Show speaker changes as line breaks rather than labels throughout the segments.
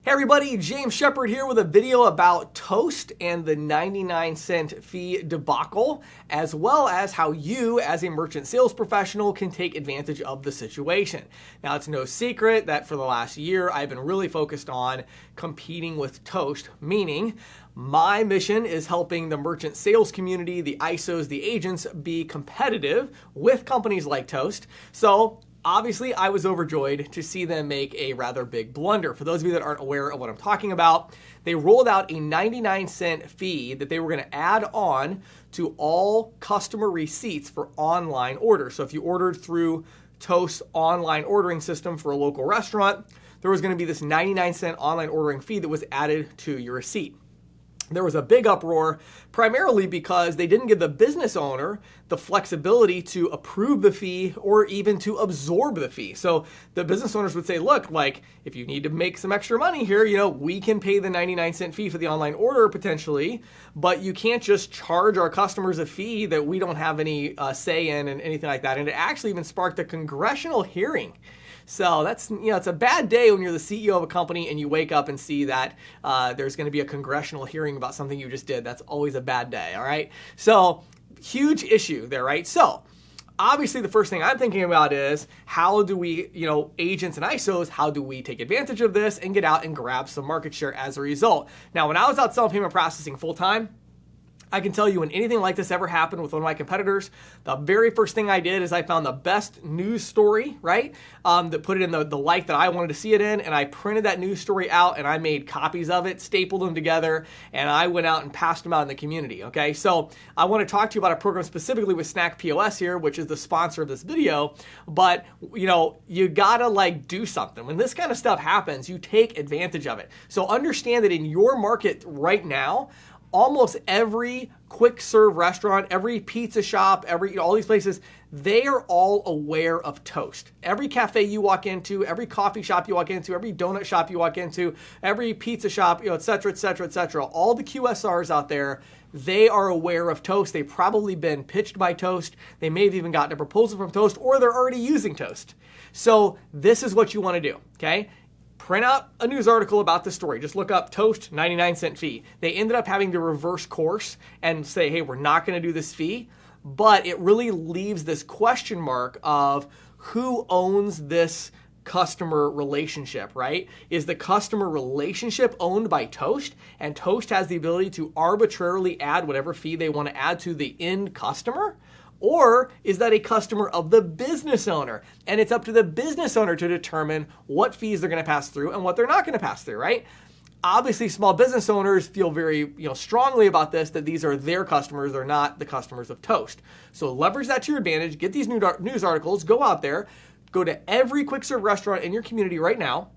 Hey everybody, James Shepard here with a video about Toast and the 99-cent fee debacle, as well as how you as a merchant sales professional can take advantage of the situation. Now, it's no secret that for the last year, I've been really focused on competing with Toast, meaning my mission is helping the merchant sales community, the ISOs, the agents be competitive with companies like Toast. So obviously, I was overjoyed to see them make a rather big blunder. For those of you that aren't aware of what I'm talking about, they rolled out a 99-cent fee that they were going to add on to all customer receipts for online orders. So if you ordered through Toast's online ordering system for a local restaurant, there was going to be this 99-cent online ordering fee that was added to your receipt. There was a big uproar, primarily because they didn't give the business owner the flexibility to approve the fee or even to absorb the fee. So the business owners would say, look, like if you need to make some extra money here, we can pay the 99-cent fee for the online order potentially, but you can't just charge our customers a fee that we don't have any say in and anything like that. And it actually even sparked a congressional hearing. So that's, it's a bad day when you're the CEO of a company and you wake up and see that there's going to be a congressional hearing about something you just did. That's always a bad day, all right? So huge issue there, right? So obviously the first thing I'm thinking about is how do we, agents and ISOs, how do we take advantage of this and get out and grab some market share as a result? Now, when I was out selling payment processing full time, I can tell you when anything like this ever happened with one of my competitors, the very first thing I did is I found the best news story, right? That put it in the light that I wanted to see it in, and I printed that news story out and I made copies of it, stapled them together, and I went out and passed them out in the community, okay? So I want to talk to you about a program specifically with Snack POS here, which is the sponsor of this video, but you gotta do something. When this kind of stuff happens, you take advantage of it. So understand that in your market right now, almost every quick serve restaurant, every pizza shop, all these places, they are all aware of Toast. Every cafe you walk into, every coffee shop you walk into, every donut shop you walk into, every pizza shop, et cetera, et cetera, et cetera. All the QSRs out there, they are aware of Toast. They've probably been pitched by Toast. They may have even gotten a proposal from Toast, or they're already using Toast. So this is what you want to do, okay? Print out a news article about the story. Just look up Toast 99-cent fee. They ended up having to reverse course and say, hey, we're not going to do this fee. But it really leaves this question mark of who owns this customer relationship, right? Is the customer relationship owned by Toast? And Toast has the ability to arbitrarily add whatever fee they want to add to the end customer? Or is that a customer of the business owner? And it's up to the business owner to determine what fees they're going to pass through and what they're not going to pass through, right? Obviously, small business owners feel very strongly about this, that these are their customers, they're not the customers of Toast. So leverage that to your advantage, get these news articles, go out there, go to every quick serve restaurant in your community right now,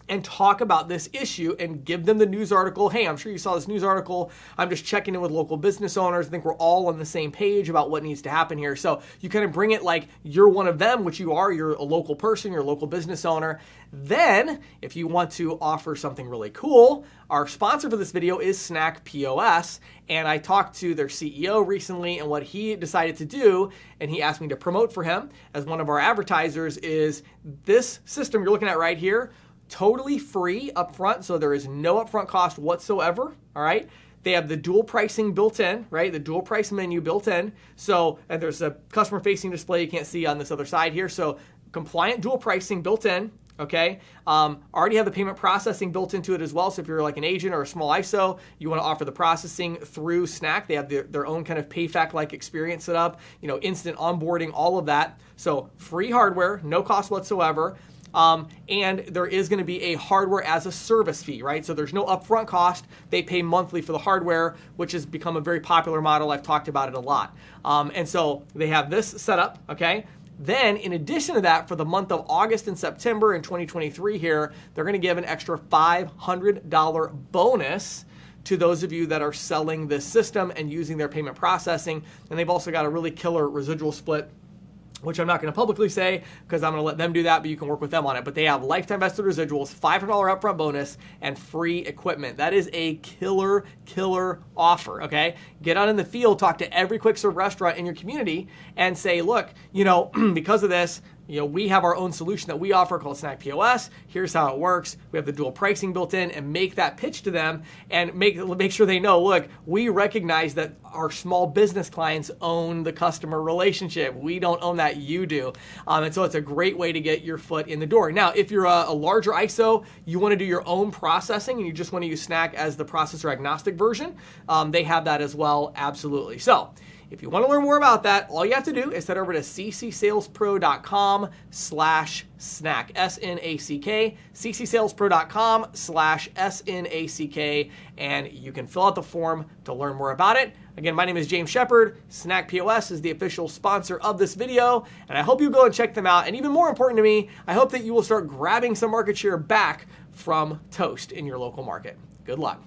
and talk about this issue and give them the news article. Hey, I'm sure you saw this news article. I'm just checking in with local business owners. I think we're all on the same page about what needs to happen here. So you kind of bring it like you're one of them, which you are. You're a local person. You're a local business owner. Then, if you want to offer something really cool, our sponsor for this video is Snack POS. And I talked to their CEO recently, and what he decided to do, and he asked me to promote for him as one of our advertisers, is this system you're looking at right here. Totally free upfront, so there is no upfront cost whatsoever, all right? They have the dual pricing built in, right? The dual price menu built in. So, and there's a customer-facing display you can't see on this other side here. So, compliant dual pricing built in, okay? Already have the payment processing built into it as well. So, if you're like an agent or a small ISO, you want to offer the processing through Snack. They have their own kind of PayFac-like experience set up, instant onboarding, all of that. So, free hardware, no cost whatsoever. And there is going to be a hardware as a service fee, right? So there's no upfront cost. They pay monthly for the hardware, which has become a very popular model. I've talked about it a lot. And so they have this set up, okay? Then, in addition to that, for the month of August and September in 2023 here, they're going to give an extra $500 bonus to those of you that are selling this system and using their payment processing. And they've also got a really killer residual split, which I'm not going to publicly say because I'm going to let them do that, but you can work with them on it. But they have lifetime vested residuals, $500 upfront bonus, and free equipment. That is a killer offer, okay? Get out in the field, talk to every quick serve restaurant in your community and say, look, because of this, we have our own solution that we offer called Snack POS. Here's how it works. We have the dual pricing built in, and make that pitch to them and make sure they know, look, we recognize that our small business clients own the customer relationship. We don't own that, you do. And so it's a great way to get your foot in the door. Now, if you're a larger ISO, you want to do your own processing and you just want to use Snack as the processor agnostic version, they have that as well, absolutely. So if you want to learn more about that, all you have to do is head over to ccsalespro.com/snack, S-N-A-C-K, ccsalespro.com/SNACK, and you can fill out the form to learn more about it. Again, my name is James Shepard. Snack POS is the official sponsor of this video, and I hope you go and check them out. And even more important to me, I hope that you will start grabbing some market share back from Toast in your local market. Good luck.